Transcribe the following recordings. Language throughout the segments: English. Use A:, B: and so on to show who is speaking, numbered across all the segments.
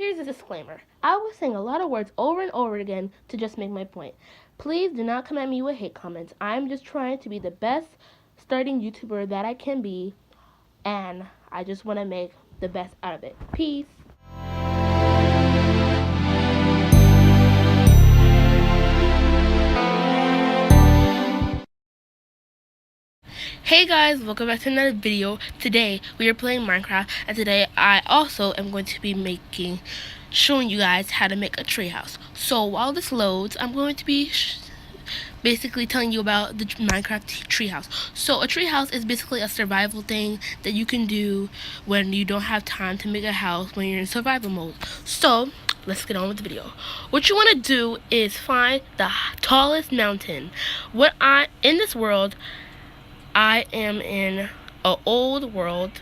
A: here's a disclaimer. I was saying a lot of words over and over again to just make my point. Please do not come at me with hate comments. I'm just trying to be the best starting YouTuber that I can be, and I just want to make the best out of it. Peace. Hey guys, welcome back to another video. Today we are playing Minecraft, and today I also am going to be showing you guys how to make a treehouse. So while this loads, I'm going to be basically telling you about the Minecraft treehouse. So a treehouse is basically a survival thing that you can do when you don't have time to make a house when you're in survival mode. So let's get on with the video. What you want to do is find the tallest mountain. In this world, I am in an old world,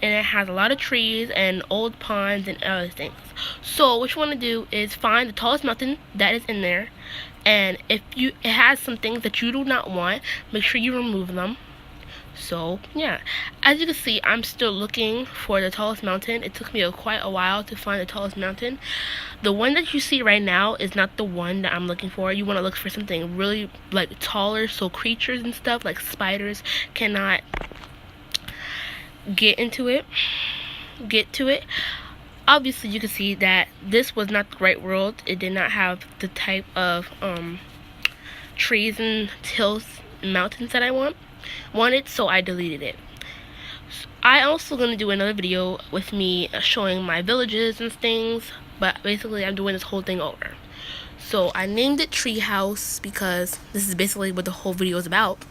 A: and it has a lot of trees and old ponds and other things. So what you want to do is find the tallest mountain that is in there, and if it has some things that you do not want, make sure you remove them. So yeah, as you can see, I'm still looking for the tallest mountain. It took me quite a while to find the tallest mountain. The one that you see right now is not the one that I'm looking for. You want to look for something really like taller, so creatures and stuff like spiders cannot get to it. Obviously you can see that this was not the right world. It did not have the type of trees and hills and mountains that I wanted, so I deleted it. I also gonna do another video with me showing my villages and things, but basically I'm doing this whole thing over. So I named it treehouse because this is basically what the whole video is about.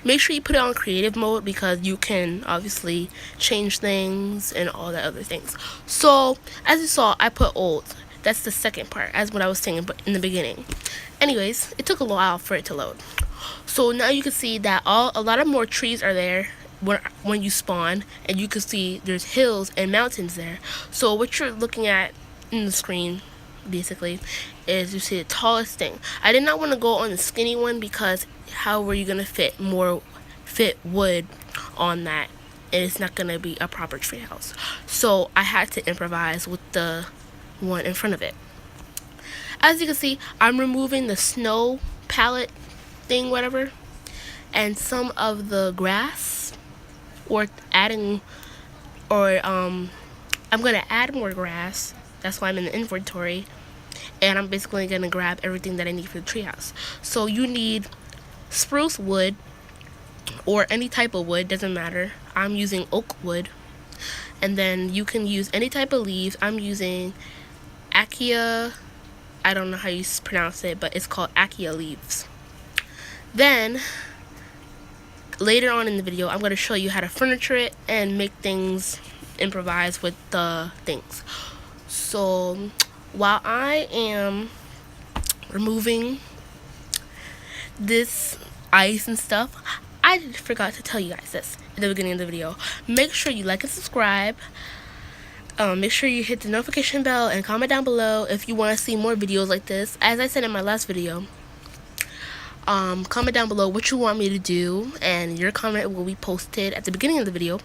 A: Make sure you put it on creative mode because you can obviously change things and all that other things. So as you saw, I put old. That's the second part, as what I was saying in the beginning. Anyways, it took a while for it to load. So now you can see that a lot of more trees are there when you spawn, and you can see there's hills and mountains there. So what you're looking at in the screen basically is you see the tallest thing. I did not want to go on the skinny one because how were you gonna fit wood on that, and it's not gonna be a proper treehouse. So I had to improvise with the one in front of it. As you can see, I'm removing the snow palette thing, whatever, and some of the grass, or I'm gonna add more grass. That's why I'm in the inventory, and I'm basically gonna grab everything that I need for the treehouse. So you need spruce wood or any type of wood, doesn't matter. I'm using oak wood, and then you can use any type of leaves. I'm using acacia. I don't know how you pronounce it, but it's called acacia leaves. Then later on in the video, I'm going to show you how to furniture it and make things, improvise with the things. So while I am removing this ice and stuff, I forgot to tell you guys this in the beginning of the video. Make sure you like and subscribe. Make sure you hit the notification bell and comment down below if you want to see more videos like this. As I said in my last video, comment down below what you want me to do, and your comment will be posted at the beginning of the video,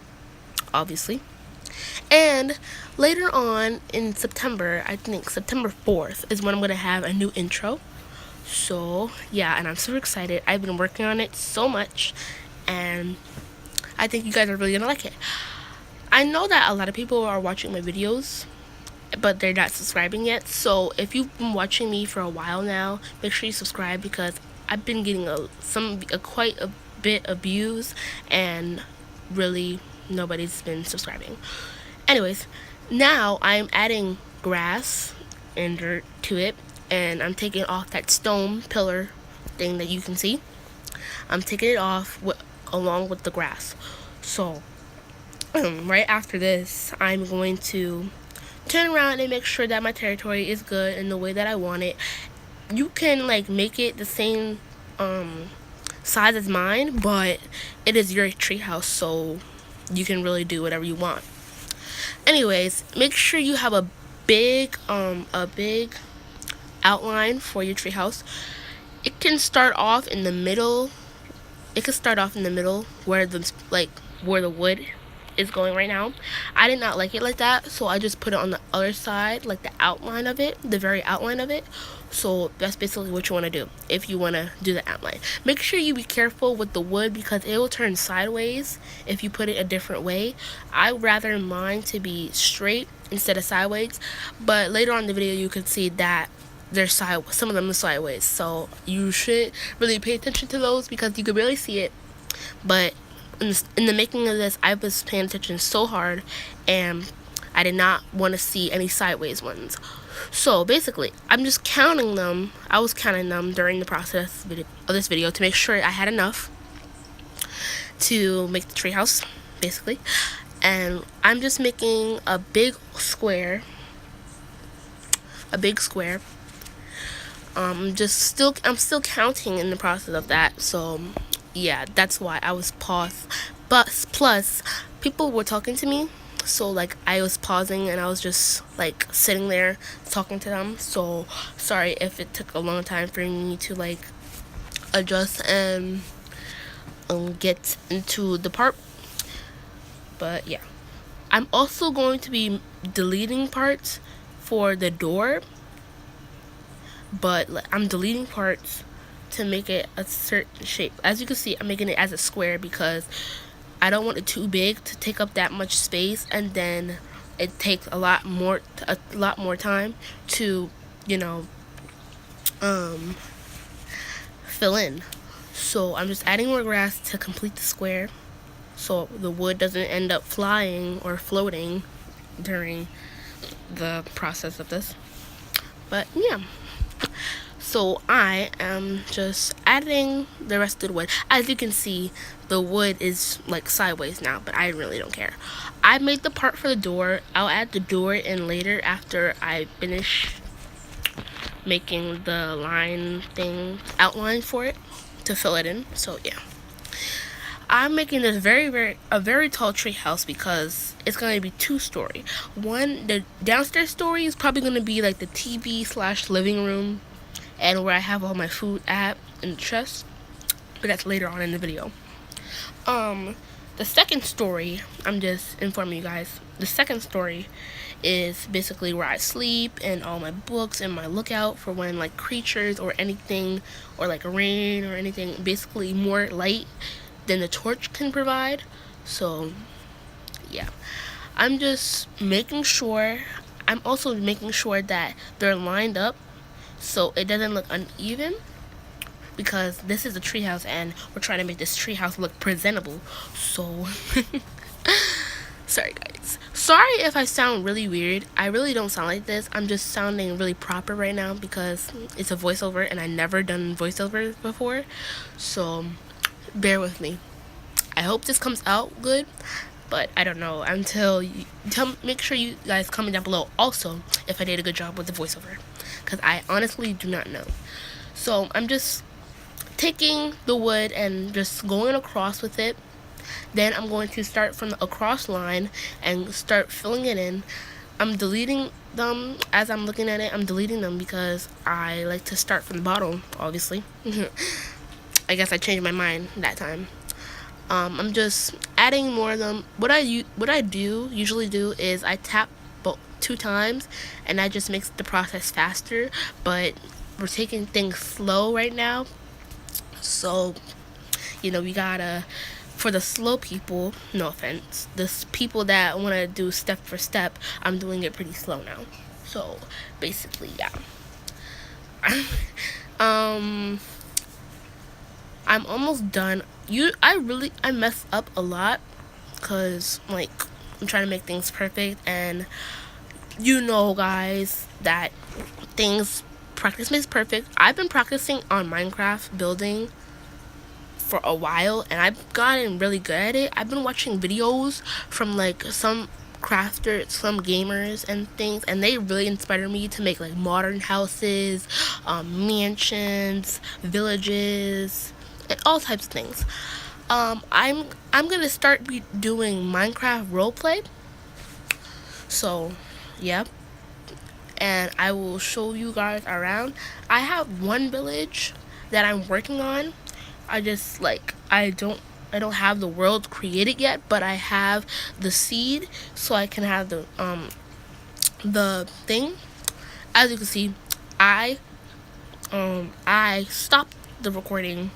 A: obviously. And later on in September, I think September 4th is when I'm going to have a new intro. So yeah, and I'm super excited. I've been working on it so much, and I think you guys are really going to like it. I know that a lot of people are watching my videos, but they're not subscribing yet. So if you've been watching me for a while now, make sure you subscribe, because I've been getting quite a bit of views, and really nobody's been subscribing. Anyways, now I'm adding grass and dirt to it, and I'm taking off that stone pillar thing that you can see. I'm taking it off along with the grass. So right after this, I'm going to turn around and make sure that my territory is good in the way that I want it. You can make it the same size as mine, but it is your treehouse, so you can really do whatever you want. Anyways, make sure you have a big outline for your treehouse. It can start off in the middle. Where the wood is going right now. I did not like it like that, so I just put it on the other side, like the outline of it, the very outline of it. So that's basically what you want to do if you want to do the outline. Make sure you be careful with the wood because it will turn sideways if you put it a different way. I rather mine to be straight instead of sideways, but later on in the video you can see that they're some of them are sideways, so you should really pay attention to those because you can barely see it. But in the making of this, I was paying attention so hard, and I did not want to see any sideways ones. So basically, I'm just counting them. I was counting them during the process of this video to make sure I had enough to make the treehouse, basically. And I'm just making a big square. I'm still counting in the process of that. So yeah, that's why I was paused. But plus, people were talking to me, so like I was pausing and I was just like sitting there talking to them. So sorry if it took a long time for me to like adjust and get into the part. But yeah, I'm also going to be deleting parts for the door, but I'm deleting parts to make it a certain shape. As you can see, I'm making it as a square because I don't want it too big to take up that much space, and then it takes a lot more time to, you know, fill in. So I'm just adding more grass to complete the square so the wood doesn't end up flying or floating during the process of this. But yeah, so I am just adding the rest of the wood. As you can see, the wood is like sideways now, but I really don't care. I made the part for the door. I'll add the door in later after I finish making the line thing outline for it to fill it in. So yeah, I'm making this a very tall tree house because it's going to be 2-story. One, the downstairs story is probably going to be like the TV/living room and where I have all my food at in the chest, but that's later on in the video. The second story, I'm just informing you guys, the second story is basically where I sleep and all my books and my lookout for when like creatures or anything or like rain or anything, basically more light than the torch can provide. So yeah, I'm just making sure, I'm also making sure that they're lined up so it doesn't look uneven, because this is a treehouse and we're trying to make this treehouse look presentable. So sorry guys, sorry if I sound really weird. I really don't sound like this. I'm just sounding really proper right now because it's a voiceover and I never done voiceovers before, so bear with me. I hope this comes out good, but I don't know until make sure you guys comment down below also if I did a good job with the voiceover, because I honestly do not know. So I'm just taking the wood and just going across with it. Then I'm going to start from the across line and start filling it in. I'm deleting them as I'm looking at it. I'm deleting them because I like to start from the bottom, obviously. I guess I changed my mind that time. I'm just adding more of them. What I usually do is I tap 2 times and that just makes the process faster, but we're taking things slow right now, so you know, we gotta, for the slow people, no offense, the people that want to do step for step, I'm doing it pretty slow now. So basically, yeah. I'm almost done. I mess up a lot because like I'm trying to make things perfect, and you know guys that practice makes perfect. I've been practicing on Minecraft building for a while and I've gotten really good at it. I've been watching videos from like some crafters, some gamers and things, and they really inspire me to make like modern houses, mansions, villages, and all types of things. I'm gonna start doing Minecraft roleplay. So yeah, and I will show you guys around. I have one village that I'm working on. I don't don't have the world created yet, but I have the seed, so I can have the thing. As you can see, I stopped the recording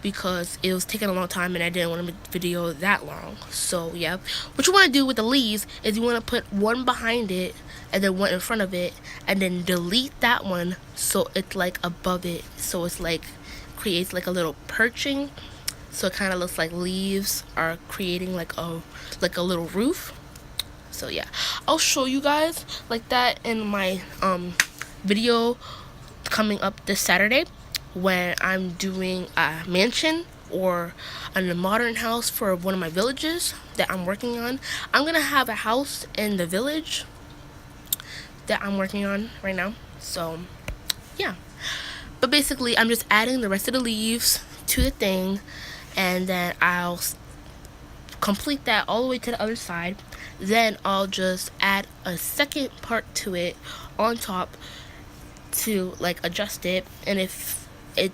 A: because it was taking a long time and I didn't want to make the video that long. So yeah, what you want to do with the leaves is you want to put one behind it and then one in front of it, and then delete that one so it's like above it, so it's like creates like a little perching, so it kind of looks like leaves are creating like a little roof. So yeah, I'll show you guys like that in my video coming up this Saturday, when I'm doing a mansion or a modern house for one of my villages that I'm working on. I'm gonna have a house in the village that I'm working on right now. So yeah, but basically I'm just adding the rest of the leaves to the thing, and then I'll complete that all the way to the other side. Then I'll just add a second part to it on top to like adjust it, and if it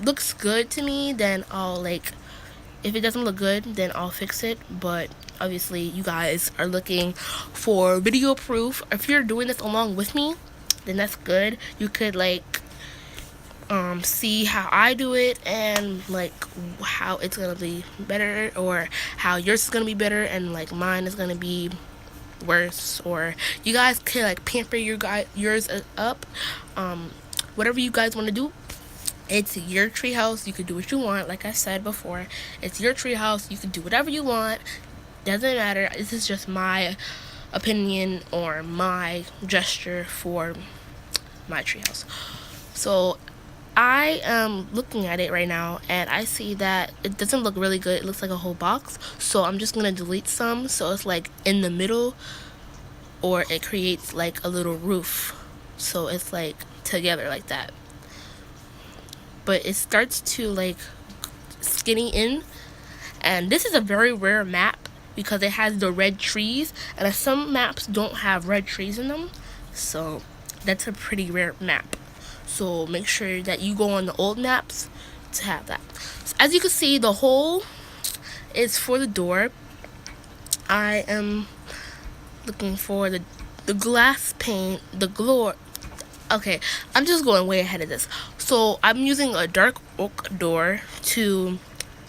A: looks good to me, then I'll like, if it doesn't look good, then I'll fix it. But obviously you guys are looking for video proof. If you're doing this along with me, then that's good. You could like see how I do it, and like how it's gonna be better, or how yours is gonna be better and like mine is gonna be worse, or you guys can like pamper yours up. Whatever you guys want to do, it's your treehouse. You can do what you want. Like I said before, it's your treehouse. You can do whatever you want. Doesn't matter. This is just my opinion or my gesture for my treehouse. So I am looking at it right now, and I see that it doesn't look really good. It looks like a whole box. So I'm just gonna delete some, so it's like in the middle, or it creates like a little roof, so it's like together like that. But it starts to like skinny in, and this is a very rare map because it has the red trees, and some maps don't have red trees in them, so that's a pretty rare map. So make sure that you go on the old maps to have that. So as you can see, the hole is for the door. I am looking for the glass pane, the glow. Okay, I'm just going way ahead of this. So I'm using a dark oak door to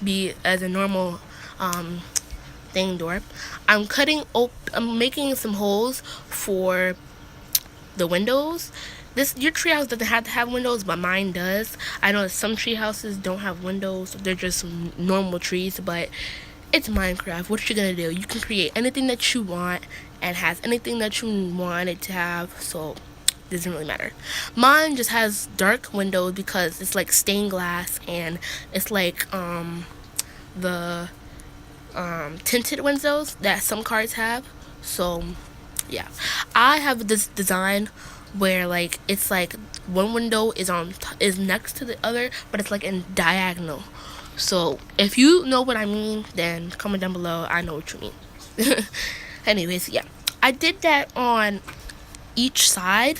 A: be as a normal thing door. I'm making some holes for the windows. Your treehouse doesn't have to have windows, but mine does. I know that some tree houses don't have windows; they're just normal trees. But it's Minecraft. What you gonna do? You can create anything that you want and has anything that you want it to have. So it doesn't really matter. Mine just has dark windows because it's like stained glass, and it's like the tinted windows that some cars have. So yeah, I have this design where like it's like one window is next to the other, but it's like in diagonal. So if you know what I mean, then comment down below. I know what you mean. Anyways, yeah, I did that on each side,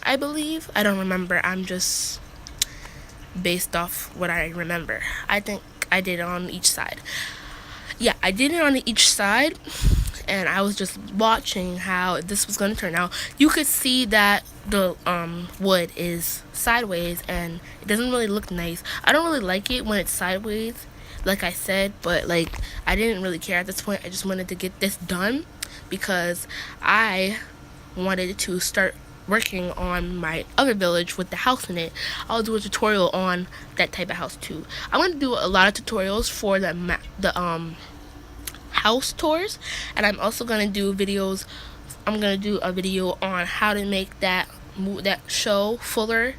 A: I believe. I don't remember. I'm just based off what I remember. I think I did it on each side. Yeah, I did it on each side, and I was just watching how this was going to turn out. You could see that the wood is sideways, and it doesn't really look nice. I don't really like it when it's sideways, like I said, but like I didn't really care at this point. I just wanted to get this done because I wanted to start working on my other village with the house in it. I'll do a tutorial on that type of house too. I'm going to do a lot of tutorials for the house tours, and I'm also going to do videos. I'm going to do a video on how to make that show Fuller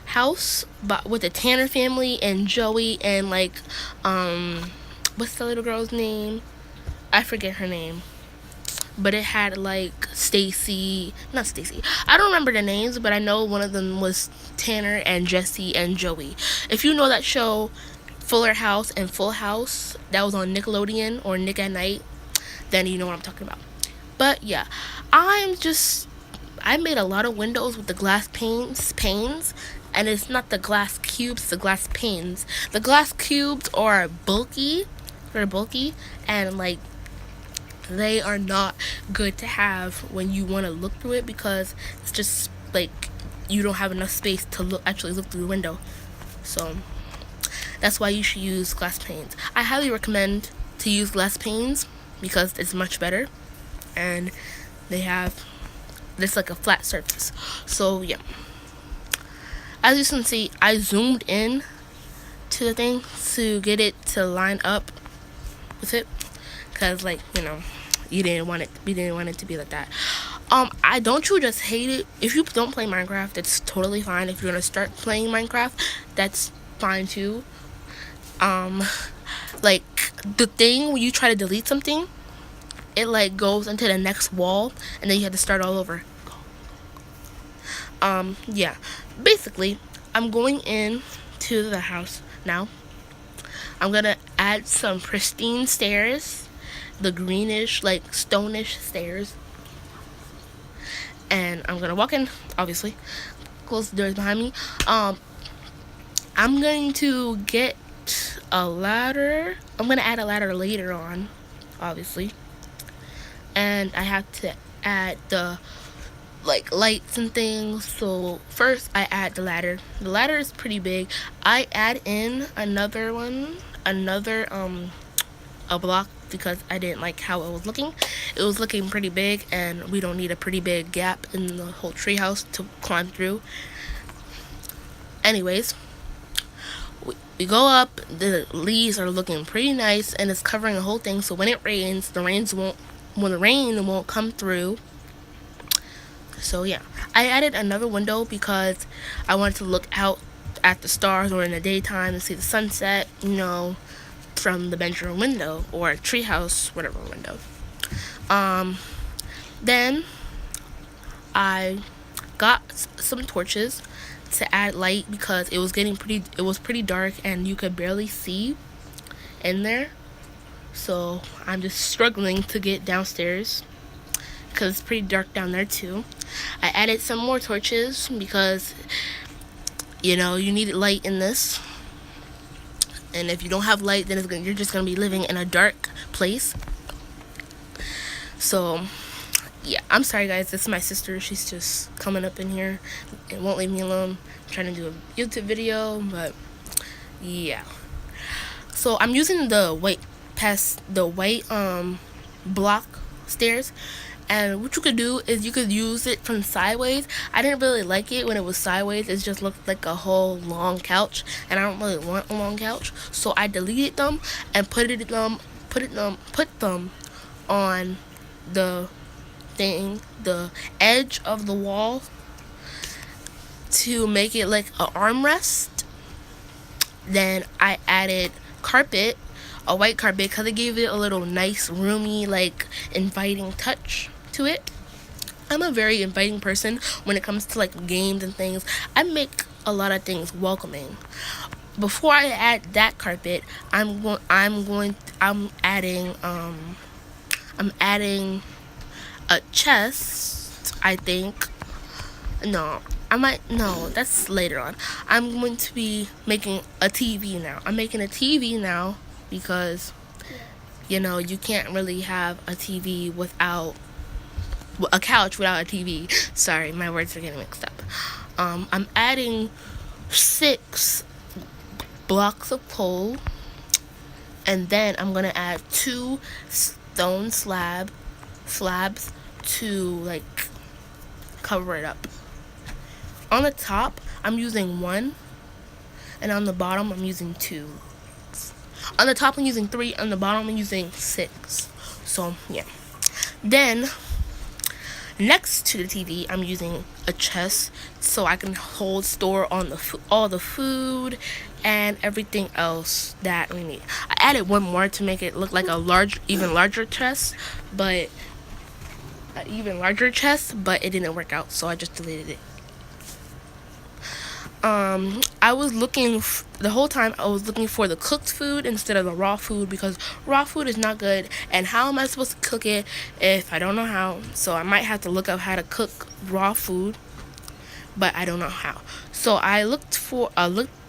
A: House, but with the Tanner family and Joey and like what's the little girl's name? I forget her name. But it had like not Stacy. I don't remember the names, but I know one of them was Tanner and Jesse and Joey. If you know that show, Fuller House and Full House, that was on Nickelodeon or Nick at Night, then you know what I'm talking about. But yeah, I I made a lot of windows with the glass panes, and it's not the glass cubes, it's the glass panes. The glass cubes are bulky, and like they are not good to have when you want to look through it, because it's just like you don't have enough space to actually look through the window. So that's why you should use glass panes. I highly recommend to use glass panes because it's much better, and it's like a flat surface. So yeah, as you can see, I zoomed in to the thing to get it to line up with it, because like, we didn't want it to be like that. Don't you just hate it? If you don't play Minecraft, it's totally fine. If you're gonna start playing Minecraft, that's fine too. Like the thing when you try to delete something, it like goes into the next wall, and then you have to start all over. Yeah, basically, I'm going in to the house now. I'm gonna add some pristine stairs, the greenish, like stonish stairs, and I'm gonna walk in, obviously, close the doors behind me. I'm going to get a ladder. I'm gonna add a ladder later on, obviously, and I have to add the like lights and things. So first I add the ladder. The ladder is pretty big. I add in another a block, because I didn't like how it was looking. It was looking pretty big, and we don't need a pretty big gap in the whole treehouse to climb through. Anyways, we go up. The leaves are looking pretty nice, and it's covering the whole thing. So when it rains, the rain won't come through. So yeah, I added another window because I wanted to look out at the stars or in the daytime and see the sunset, from the bedroom window or treehouse, whatever window. Then I got some torches to add light, because it was pretty dark and you could barely see in there. So I'm just struggling to get downstairs because it's pretty dark down there too. I added some more torches because you need light in this, and if you don't have light, then you're just gonna be living in a dark place. So yeah, I'm sorry guys, this is my sister. She's just coming up in here and won't leave me alone. I'm trying to do a YouTube video, but yeah. So I'm using the white block stairs, and what you could do is you could use it from sideways. I didn't really like it when it was sideways. It just looked like a whole long couch, and I don't really want a long couch. So I deleted them and put them on the edge of the wall to make it like an armrest. Then I added a white carpet, because it gave it a little nice, roomy, like inviting touch to it. I'm a very inviting person when it comes to like games and things. I make a lot of things welcoming. Before I add that carpet, I'm adding a chest, I think. No, that's later on. I'm going to be making a TV now. I'm making a TV now because you can't really have a TV without a couch without a TV. Sorry, my words are getting mixed up. I'm adding 6 blocks of coal, and then I'm gonna add 2 stone slabs to like cover it up. On the top, I'm using 1, and on the bottom, I'm using 2. On the top, I'm using 3. On the bottom, I'm using 6. So yeah. Then next to the TV, I'm using a chest so I can store on all the food and everything else that we need. I added 1 more to make it look like even larger chest, but it didn't work out, so I just deleted it. I was looking the whole time. I was looking for the cooked food instead of the raw food, because raw food is not good. And how am I supposed to cook it if I don't know how? So I might have to look up how to cook raw food, but I don't know how. So I looked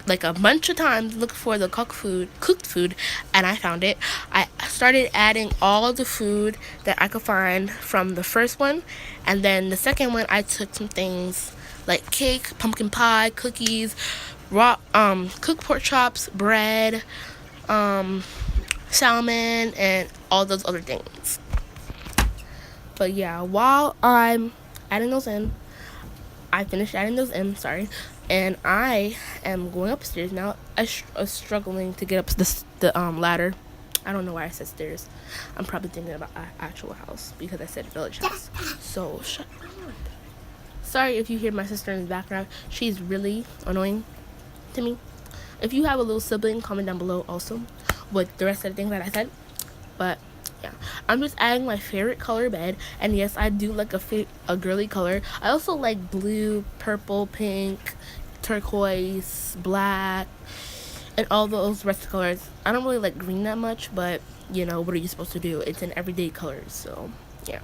A: like a bunch of times, looked for the cooked food, and I found it. I started adding all the food that I could find from the first one, and then the second one I took some things like cake, pumpkin pie, cookies, raw cooked pork chops, bread, salmon, and all those other things. But yeah, while I'm adding those in, I finished adding those in, sorry, and I am going upstairs now. I was struggling to get up the ladder. I don't know why I said stairs. I'm probably thinking about actual house because I said village house. So shut up. Sorry if you hear my sister in the background. She's really annoying to me. If you have a little sibling, comment down below also with the rest of the things that I said. But yeah, I'm just adding my favorite color bed, and yes, I do like a girly color. I also like blue, purple, pink, turquoise, black, and all those rest of colors. I don't really like green that much, but you know, what are you supposed to do? It's an everyday color, so yeah.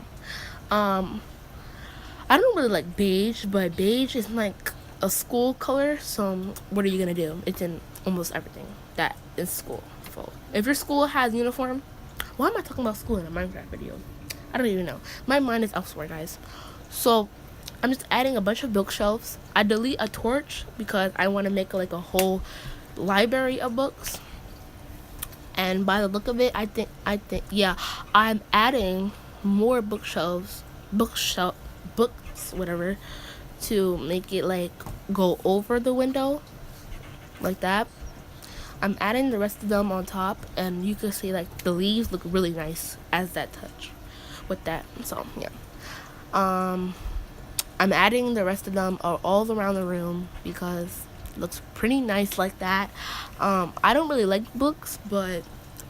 A: I don't really like beige, but beige is like a school color, so what are you gonna do? It's in almost everything that is school. So if your school has uniform, why am I talking about school in a Minecraft video? I don't even know. My mind is elsewhere, guys. So I'm just adding a bunch of bookshelves. I delete a torch because I want to make like a whole library of books. And by the look of it, I think yeah, I'm adding more books, whatever, to make it like go over the window like that. I'm adding the rest of them on top, and you can see like the leaves look really nice as that touch with that. So yeah, I'm adding the rest of them all around the room because it looks pretty nice like that. I don't really like books, but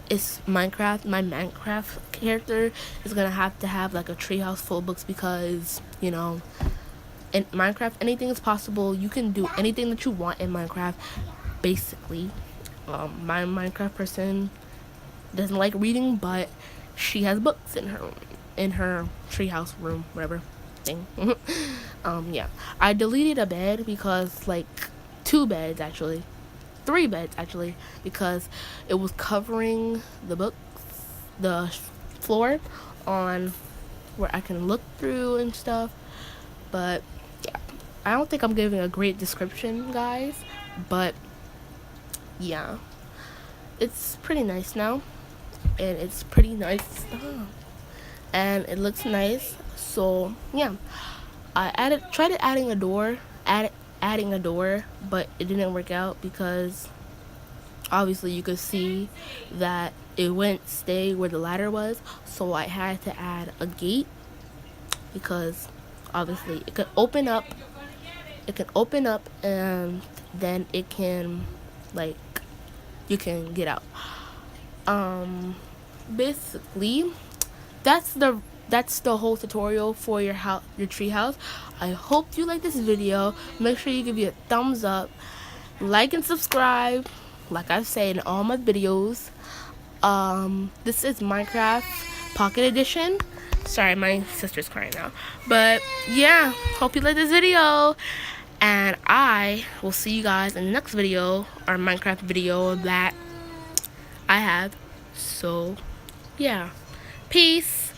A: it's Minecraft. My Minecraft character is gonna have to have like a treehouse full of books because, you know, in Minecraft anything is possible. You can do anything that you want in Minecraft, basically. My Minecraft person doesn't like reading, but she has books in her treehouse room, whatever thing. Yeah, I deleted a bed because, like, 3 beds actually, because it was covering the floor on where I can look through and stuff. But yeah, I don't think I'm giving a great description, guys, but yeah, it's pretty nice now, and it's pretty nice stuff, and it looks nice. So yeah, I tried adding a door, but it didn't work out because obviously you could see that it wouldn't stay where the ladder was. So I had to add a gate because obviously it can open up, and then it can, like, you can get out. Basically that's the whole tutorial for your tree house. I hope you like this video. Make sure you give me a thumbs up, like and subscribe like I've said in all my videos. This is Minecraft Pocket Edition. Sorry, my sister's crying now. But yeah, hope you like this video, and I will see you guys in the next video, or Minecraft video that I have. So yeah, peace.